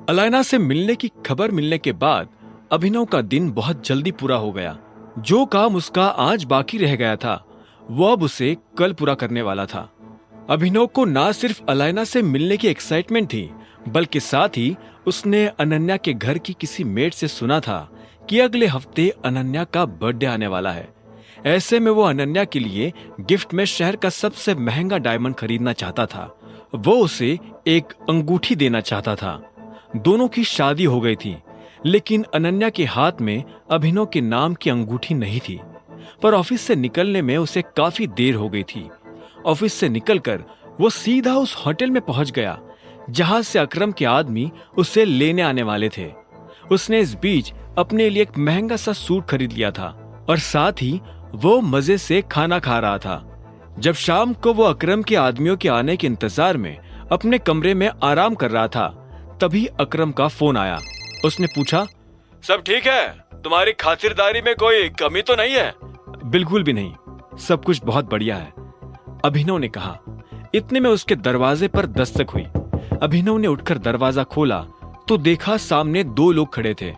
अलायना से मिलने की खबर मिलने के बाद अभिनव का दिन बहुत जल्दी पूरा हो गया। जो काम उसका आज बाकी रह गया था वो अब उसे कल पूरा करने वाला था। अभिनव को ना सिर्फ अलायना से मिलने की एक्साइटमेंट थी, बल्कि साथ ही उसने अनन्या के घर की किसी मेड से सुना था कि अगले हफ्ते अनन्या का बर्थडे आने वाला है। ऐसे में वो अनन्या के लिए गिफ्ट में शहर का सबसे महंगा डायमंड खरीदना चाहता था। वो उसे एक अंगूठी देना चाहता था। दोनों की शादी हो गई थी, लेकिन अनन्या के हाथ में अभिनव के नाम की अंगूठी नहीं थी। पर ऑफिस से निकलने में उसे काफी देर हो गई थी। ऑफिस से निकलकर वो सीधा उस होटल में पहुंच गया जहां से अकरम के आदमी उसे लेने आने वाले थे। उसने इस बीच अपने लिए एक महंगा सा सूट खरीद लिया था और साथ ही वो मजे से खाना खा रहा था। जब शाम को वो अकरम के आदमियों के आने के इंतजार में अपने कमरे में आराम कर रहा था, तभी अकरम का फोन आया। उसने पूछा, सब ठीक है? तुम्हारी खातिरदारी में कोई कमी तो नहीं है? बिल्कुल भी नहीं, सब कुछ बहुत बढ़िया है, अभिनव ने कहा। इतने में उसके दरवाजे पर दस्तक हुई। अभिनव ने उठकर दरवाजा खोला तो देखा सामने दो लोग खड़े थे।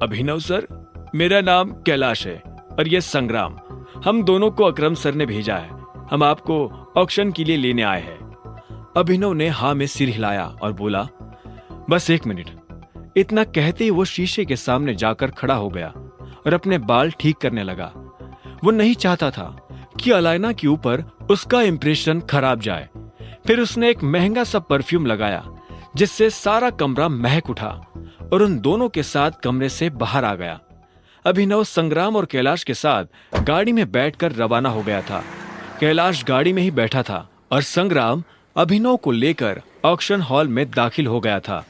अभिनव सर, मेरा नाम कैलाश है और ये संग्राम। हम दोनों को अकरम सर ने भेजा है। हम आपको ऑक्शन के लिए लेने आए हैं। अभिनव ने हाँ में सिर हिलाया और बोला, बस एक मिनट। इतना कहते ही वो शीशे के सामने जाकर खड़ा हो गया और अपने बाल ठीक करने लगा। वो नहीं चाहता था कि अलायना के ऊपर उसका इंप्रेशन खराब जाए। फिर उसने एक महंगा सा परफ्यूम लगाया जिससे सारा कमरा महक उठा और उन दोनों के साथ कमरे से बाहर आ गया। अभिनव संग्राम और कैलाश के साथ गाड़ी में बैठकर रवाना हो गया था। कैलाश गाड़ी में ही बैठा था और संग्राम अभिनव को लेकर ऑक्शन हॉल में दाखिल हो गया था।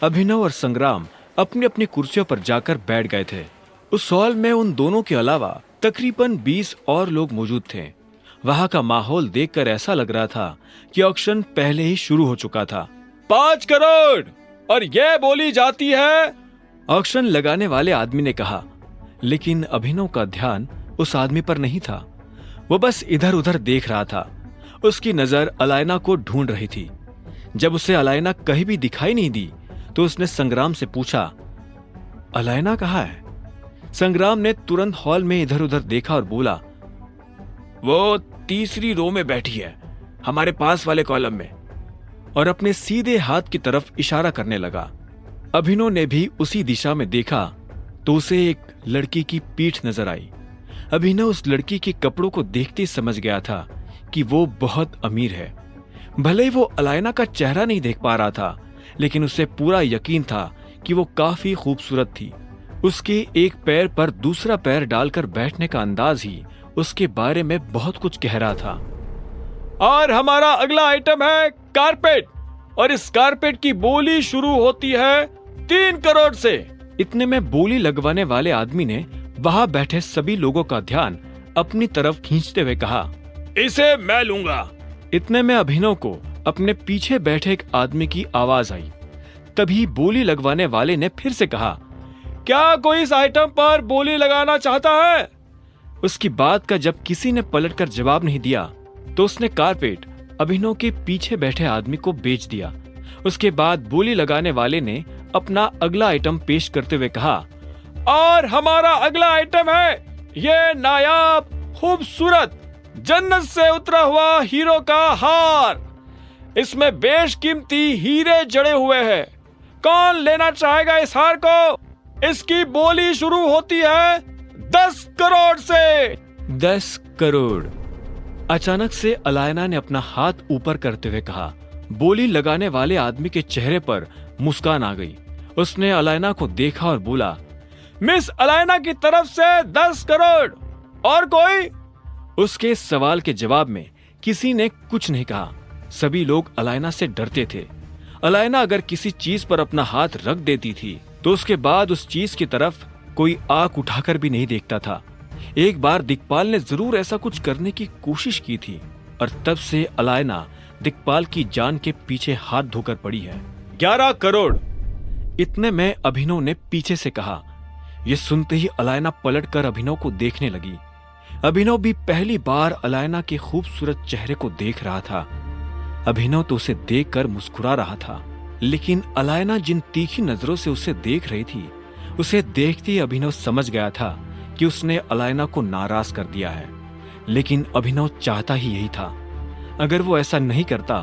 अभिनव और संग्राम अपनी अपनी कुर्सियों पर जाकर बैठ गए थे। उस हॉल में उन दोनों के अलावा तकरीबन 20 और लोग मौजूद थे। वहां का माहौल देखकर ऐसा लग रहा था कि ऑक्शन पहले ही शुरू हो चुका था। 5 करोड़ और ये बोली जाती है, ऑक्शन लगाने वाले आदमी ने कहा। लेकिन अभिनव का ध्यान उस आदमी पर नहीं था। वो बस इधर उधर देख रहा था। उसकी नजर अलायना को ढूंढ रही थी। जब उसे अलायना कहीं भी दिखाई नहीं दी तो उसने संग्राम से पूछा, अलायना कहाँ है? संग्राम ने तुरंत हॉल में इधर उधर देखा और बोला, वो तीसरी रो में बैठी है, हमारे पास वाले कॉलम में, और अपने सीधे हाथ की तरफ इशारा करने लगा। अभिनव ने भी उसी दिशा में देखा तो उसे एक लड़की की पीठ नजर आई। अभिनव उस लड़की के कपड़ों को देखते ही समझ गया था कि वो बहुत अमीर है। भले ही वो अलायना का चेहरा नहीं देख पा रहा था, लेकिन उसे पूरा यकीन था कि वो काफी खूबसूरत थी। उसके एक पैर पर दूसरा पैर डालकर बैठने का अंदाज ही उसके बारे में बहुत कुछ कह रहा था। और हमारा अगला आइटम है कारपेट, और इस कारपेट की बोली शुरू होती है 3 करोड़ से। इतने में बोली लगवाने वाले आदमी ने वहां बैठे सभी लोगों का ध्यान अपनी तरफ खींचते हुए कहा, इसे मैं लूंगा। इतने में अभिनव को अपने पीछे बैठे एक आदमी की आवाज आई। तभी बोली लगवाने वाले ने फिर से कहा, क्या कोई इस आइटम पर बोली लगाना चाहता है? उसकी बात का जब किसी ने पलटकर जवाब नहीं दिया तो उसने कारपेट अभिनव के पीछे बैठे आदमी को बेच दिया। उसके बाद बोली लगाने वाले ने अपना अगला आइटम पेश करते हुए कहा, और हमारा अगला आइटम है ये नायाब खूबसूरत जन्नत से उतरा हुआ हीरो का हार। इसमें बेशकीमती हीरे जड़े हुए हैं। कौन लेना चाहेगा इस हार को? इसकी बोली शुरू होती है 10 करोड़ से। 10 करोड़। अचानक से अलायना ने अपना हाथ ऊपर करते हुए कहा। बोली लगाने वाले आदमी के चेहरे पर मुस्कान आ गई। उसने अलायना को देखा और बोला, मिस अलायना की तरफ से 10 करोड़। और कोई? उसके सवाल के जवाब में किसी ने कुछ नहीं कहा। सभी लोग अलायना से डरते थे। अलायना अगर किसी चीज पर अपना हाथ रख देती थी तो उसके बाद उस चीज की तरफ कोई आंख उठाकर भी नहीं देखता था। एक बार दिक्पाल ने जरूर ऐसा कुछ करने की कोशिश की थी और तब से अलायना दिक्पाल की जान के पीछे हाथ धोकर पड़ी है। 11 करोड़। इतने में अभिनव ने पीछे से कहा। यह सुनते ही अलायना पलटकर अभिनव को देखने लगी। अभिनव भी पहली बार अलायना के खूबसूरत चेहरे को देख रहा था। अभिनव तो उसे देखकर मुस्कुरा रहा था। लेकिन अलायना जिन तीखी नजरों से उसे देख रही थी, उसे देखते ही अभिनव समझ गया था कि उसने अलायना को नाराज कर दिया है। लेकिन अभिनव चाहता ही यही था। अगर वो ऐसा नहीं करता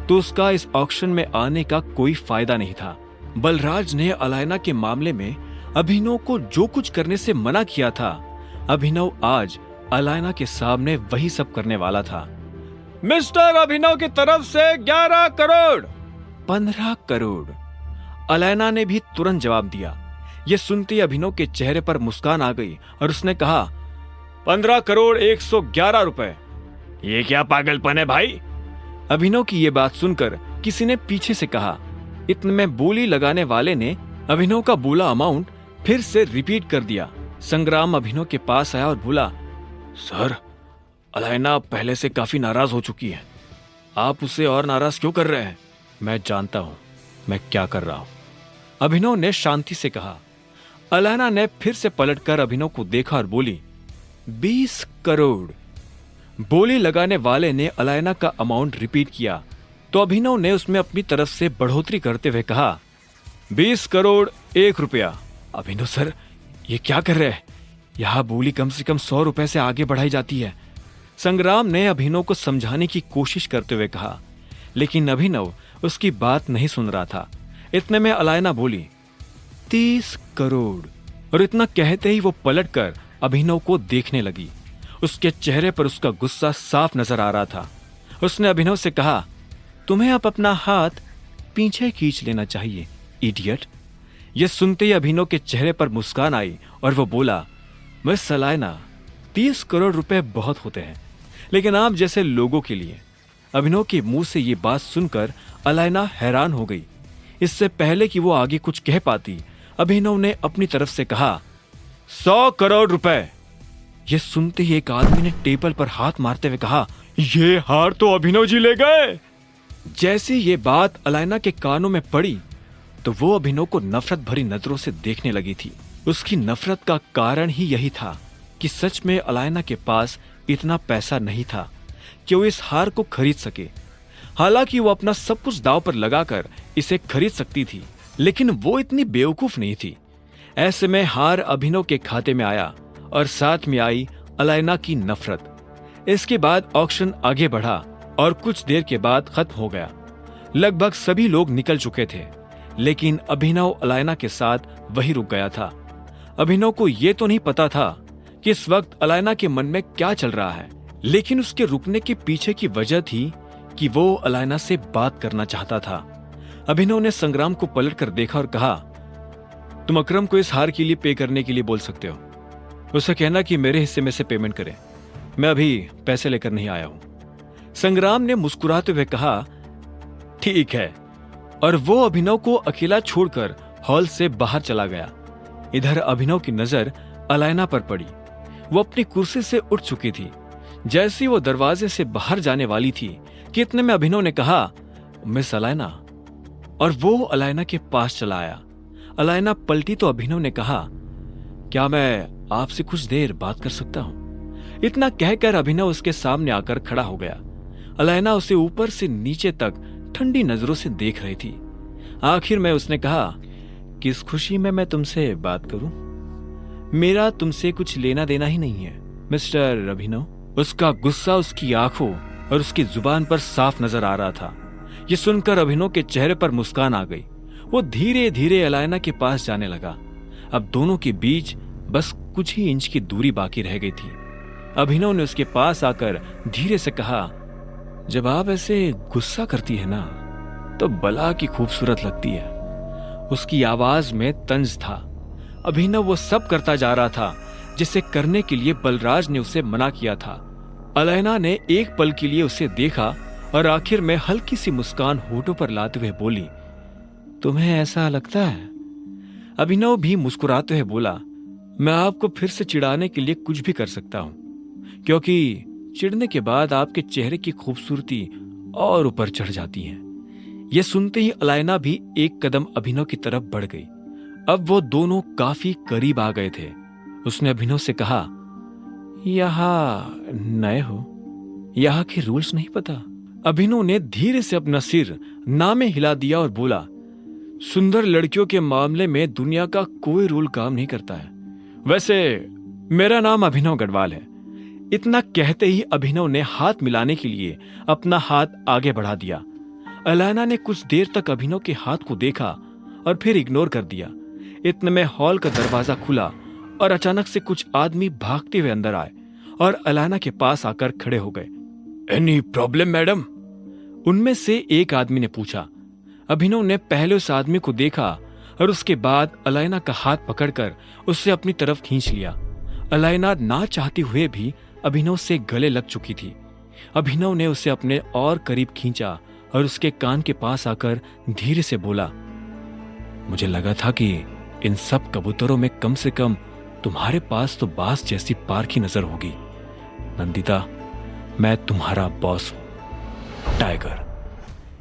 तो उसका इस ऑक्शन में आने का कोई फायदा नहीं था। बलराज ने अलायना के मामले में अभिनव को जो कुछ करने से मना किया था, अभिनव आज अलायना के सामने वही सब करने वाला था। मिस्टर अभिनव की तरफ से 11 करोड़। 15 करोड़। अलायना ने भी तुरंत जवाब दिया। यह सुनते ही अभिनव के चेहरे पर मुस्कान आ गई और उसने कहा, 15 करोड़ 111 रुपए। ये क्या पागलपन है भाई? अभिनव की यह बात सुनकर किसी ने पीछे से कहा। इतने में बोली लगाने वाले ने अभिनव का बोला अमाउंट फिर से रिपीट कर दिया। संग्राम अभिनव के पास आया और बोला, सर, अलायना पहले से काफी नाराज हो चुकी है। आप उसे और नाराज क्यों कर रहे हैं? मैं जानता हूं मैं क्या कर रहा हूं, अभिनव ने शांति से कहा। अलायना ने फिर से पलटकर अभिनव को देखा और बोली, 20 करोड़। बोली लगाने वाले ने अलायना का अमाउंट रिपीट किया तो अभिनव ने उसमें अपनी तरफ से बढ़ोतरी करते हुए कहा, 20 करोड़ 1 रुपया। अभिनव सर, ये क्या कर रहे हैं? यहां बोली कम से कम 100 रुपए से आगे बढ़ाई जाती है। संग्राम ने अभिनव को समझाने की कोशिश करते हुए कहा, लेकिन अभिनव उसकी बात नहीं सुन रहा था। इतने में अलायना बोली, 30 करोड़। और इतना कहते ही वो पलटकर अभिनव को देखने लगी। उसके चेहरे पर उसका गुस्सा साफ नजर आ रहा था। उसने अभिनव से कहा, तुम्हें अब अपना हाथ पीछे खींच लेना चाहिए, इडियट। यह सुनते ही अभिनव के चेहरे पर मुस्कान आई और वो बोला, मिस अलायना, 30 करोड़ रुपए बहुत होते हैं, लेकिन आप जैसे लोगों के लिए। अभिनव के मुंह से ये बात सुनकर अलायना हैरान हो गई। इससे पहले कि वो आगे कुछ कह पाती, अभिनव ने अपनी तरफ से कहा, 100 करोड़ रुपए। यह सुनते ही एक आदमी ने टेबल पर हाथ मारते हुए कहा, ये हार तो अभिनव जी ले गए। जैसे ये बात अलायना के कानों में पड़ी तो वो अभिनव को नफरत भरी नजरों से देखने लगी थी। उसकी नफरत का कारण ही यही था कि सच में अलायना के पास इतना पैसा नहीं था कि वो इस हार को खरीद सके। हालांकि वो अपना सब कुछ दांव पर लगाकर इसे खरीद सकती थी, लेकिन वो इतनी बेवकूफ नहीं थी। ऐसे में हार अभिनव के खाते में आया और साथ में आई अलायना की नफरत। इसके बाद ऑक्शन आगे बढ़ा और कुछ देर के बाद खत्म हो गया। लगभग सभी लोग निकल चुके थे, लेकिन अभिनव अलायना के साथ वही रुक गया था। अभिनव को यह तो नहीं पता था कि इस वक्त अलायना के मन में क्या चल रहा है, लेकिन उसके रुकने के पीछे की वजह थी कि वो अलायना से बात करना चाहता था। अभिनव ने संग्राम को पलटकर देखा और कहा, तुम अकरम को इस हार के लिए पे करने के लिए बोल सकते हो। उसे कहना कि मेरे हिस्से में से पेमेंट करे। मैं अभी पैसे लेकर नहीं आया हूं। संग्राम ने मुस्कुराते हुए कहा, ठीक है। और वो अभिनव को अकेला छोड़कर हॉल से बाहर चला गया। इधर अभिनव की नजर अलायना पर पड़ी। वो अपनी कुर्सी से उठ चुकी थी। जैसे वो दरवाजे से बाहर जाने वाली थी कि इतने में अभिनव ने कहा, मिस अलायना। और वो अलायना के पास चला आया। अलायना पलटी तो अभिनव ने कहा, क्या मैं आपसे कुछ देर बात कर सकता हूं? इतना कहकर अभिनव उसके सामने आकर खड़ा हो गया। अलायना उसे ऊपर से नीचे तक ठंडी नजरों से देख रही थी। आखिर में उसने कहा, किस खुशी में मैं तुमसे बात करूं? मेरा तुमसे कुछ लेना देना ही नहीं है, मिस्टर अभिनव। उसका गुस्सा उसकी आंखों और उसकी जुबान पर साफ नजर आ रहा था। यह सुनकर अभिनव के चेहरे पर मुस्कान आ गई। वो धीरे धीरे अलायना के पास जाने लगा। अब दोनों के बीच बस कुछ ही इंच की दूरी बाकी रह गई थी। अभिनव ने उसके पास आकर धीरे से कहा, जब आप ऐसे गुस्सा करती है ना तो बला की खूबसूरत लगती है। उसकी आवाज में तंज था। अभिनव वो सब करता जा रहा था जिसे करने के लिए बलराज ने उसे मना किया था। अलायना ने एक पल के लिए उसे देखा और आखिर में हल्की सी मुस्कान होठों पर लाते हुए बोली, तुम्हें ऐसा लगता है? अभिनव भी मुस्कुराते हुए बोला, मैं आपको फिर से चिढ़ाने के लिए कुछ भी कर सकता हूं, क्योंकि चिढ़ने के बाद आपके चेहरे की खूबसूरती और ऊपर चढ़ जाती है। यह सुनते ही अलायना भी एक कदम अभिनव की तरफ बढ़ गई। अब वो दोनों काफी करीब आ गए थे। उसने अभिनव से कहा, यहाँ नए हो, यहाँ के रूल्स नहीं पता? अभिनव ने धीरे से अपना सिर ना में हिला दिया और बोला, सुंदर लड़कियों के मामले में दुनिया का कोई रूल काम नहीं करता है। वैसे मेरा नाम अभिनव गढ़वाल है। इतना कहते ही अभिनव ने हाथ मिलाने के लिए अपना हाथ आगे बढ़ा दिया। अलायना ने कुछ देर तक अभिनव के हाथ को देखा और फिर इग्नोर कर दिया। इतने में हॉल का दरवाजा खुला और अचानक से कुछ आदमी भागते हुए अंदर आए और अलायना के पास आकर खड़े हो गए। Any problem madam? उनमें से एक आदमी ने पूछा। अभिनव ने पहले उस आदमी को देखा और उसके बाद अलायना का हाथ पकड़कर उससे अपनी तरफ खींच लिया। अलायना ना चाहते हुए भी अभिनव से गले लग चुकी थी। अभिनव ने उसे अपने और करीब खींचा और उसके कान के पास आकर धीरे से बोला, मुझे लगा था कि इन सब कबूतरों में कम से कम तुम्हारे पास तो बास जैसी पारखी नजर होगी। नंदिता, मैं तुम्हारा बॉस हूं, टाइगर।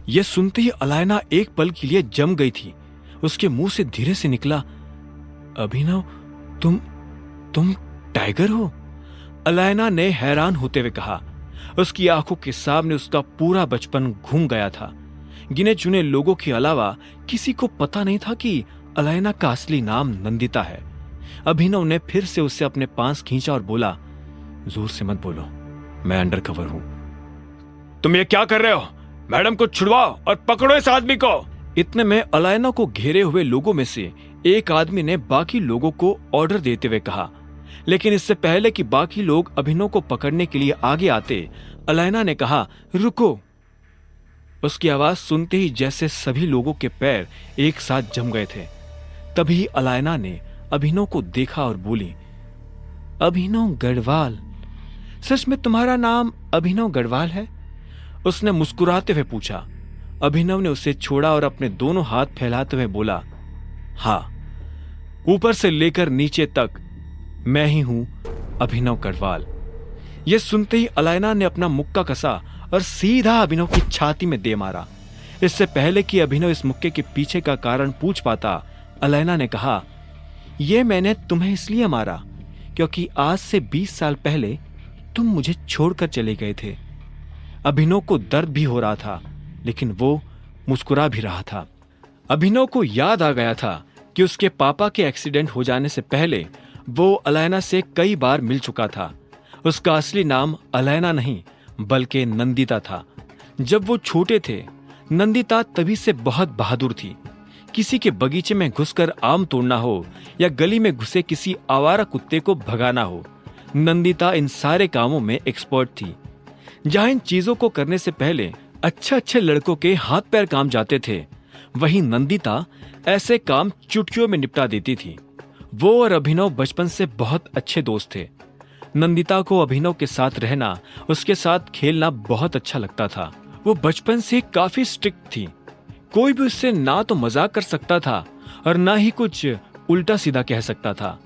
यह सुनते ही अलायना एक पल के लिए जम गई थी। उसके मुंह से धीरे से निकला, अभिनव, तुम टाइगर हो? अलायना ने हैरान होते हुए कहा। उसकी आंखों के सामने उसका पूरा बचपन घूम गया था। गिने चुने लोगों के अलावा किसी को पता नहीं था कि अलायना का असली नाम नंदिता है। अभिनव ने फिर से उससे अपने पास खींचा और बोला, जोर से मत बोलो, मैं अंडर कवर हूं। तुम ये क्या कर रहे हो? मैडम को छुड़वाओ और पकड़ो इस आदमी को। इतने में अलायना को घेरे हुए लोगों में से एक आदमी ने बाकी लोगों को ऑर्डर देते हुए कहा। लेकिन इससे पहले कि बाकी लोग अभिनव को पकड़ने के लिए आगे आते, अलायना ने कहा, रुको। उसकी आवाज सुनते ही जैसे सभी लोगों के पैर एक साथ जम गए थे। तभी अलायना ने अभिनव को देखा और बोली, अभिनव गढ़वाल? सच में तुम्हारा नाम अभिनव गढ़वाल है? उसने मुस्कुराते हुए पूछा। अभिनव ने उसे छोड़ा और अपने दोनों हाथ फैलाते हुए बोला, हाँ, ऊपर से लेकर नीचे तक मैं ही हूं अभिनव गढ़वाल। यह सुनते ही अलायना ने अपना मुक्का कसा और सीधा अभिनव की छाती में दे मारा। इससे पहले कि अभिनव इस मुक्के के पीछे का कारण पूछ पाता, अलायना ने कहा, यह मैंने तुम्हें इसलिए मारा क्योंकि आज से 20 साल पहले तुम मुझे छोड़कर चले गए थे। अभिनव को दर्द भी हो रहा था, लेकिन वो मुस्कुरा भी रहा था। अभिनव को याद आ गया था कि उसके पापा के एक्सीडेंट हो जाने से पहले वो अलायना से कई बार मिल चुका था। उसका असली नाम अलायना नहीं बल्कि नंदिता था। जब वो छोटे थे, नंदिता तभी से बहुत बहादुर थी। किसी के बगीचे में घुसकर आम तोड़ना हो या गली में घुसे किसी आवारा कुत्ते को भगाना हो, नंदिता इन सारे कामों में एक्सपर्ट थी। जहां इन चीजों को करने से पहले अच्छे लड़कों के हाथ पैर काम जाते थे, वहीं नंदिता ऐसे काम चुटकियों में निपटा देती थी। वो और अभिनव बचपन से बहुत अच्छे दोस्त थे। नंदिता को अभिनव के साथ रहना, उसके साथ खेलना बहुत अच्छा लगता था। वो बचपन से काफी स्ट्रिक्ट थी। कोई भी उससे ना तो मजाक कर सकता था और ना ही कुछ उल्टा सीधा कह सकता था।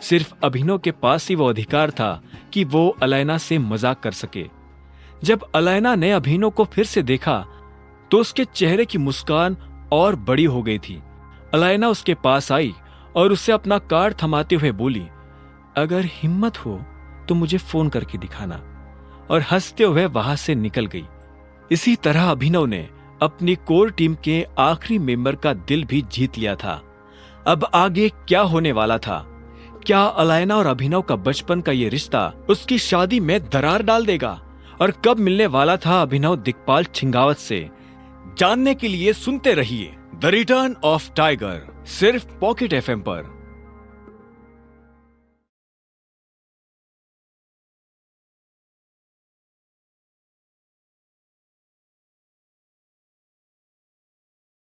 सिर्फ अभिनव के पास ही वो अधिकार था कि वो अलायना से मजाक कर सके। जब अलायना ने अभिनव को फिर से देखा तो उसके चेहरे की मुस्कान और बड़ी हो गई थी। अलायना उसके पास आई और उसे अपना कार्ड थमाते हुए बोली, अगर हिम्मत हो तो मुझे फोन करके दिखाना, और हंसते हुए वहां से निकल गई। इसी तरह अभिनव ने अपनी कोर टीम के आखिरी मेंबर का दिल भी जीत लिया था। अब आगे क्या होने वाला था? क्या अलायना और अभिनव का बचपन का ये रिश्ता उसकी शादी में दरार डाल देगा? और कब मिलने वाला था अभिनव दिक्पाल छिंगावत से? जानने के लिए सुनते रहिए द रिटर्न ऑफ टाइगर, सिर्फ पॉकेट FM पर।